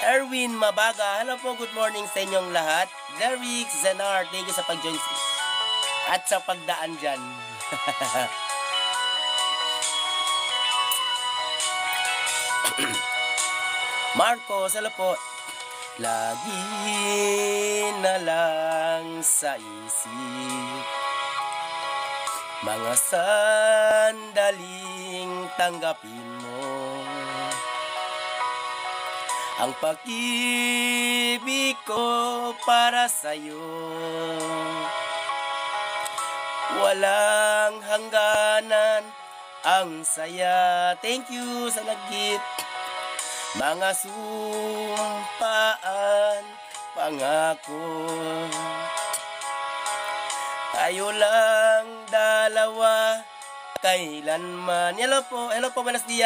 Erwin Mabaga, hello po, good morning sa inyong lahat. Derek Zenar, thank you sa pag-join at sa pagdaan dyan. Marcos, hello po. Lagi na lang sa isip mga sandaling tanggapin mo ang pag-ibig ko para sa'yo. Walang hangganan ang saya. Thank you sa nag-gift. Mga sumpaan, pangako. Tayo lang dalawa, kailanman. Hello po, buenos dias.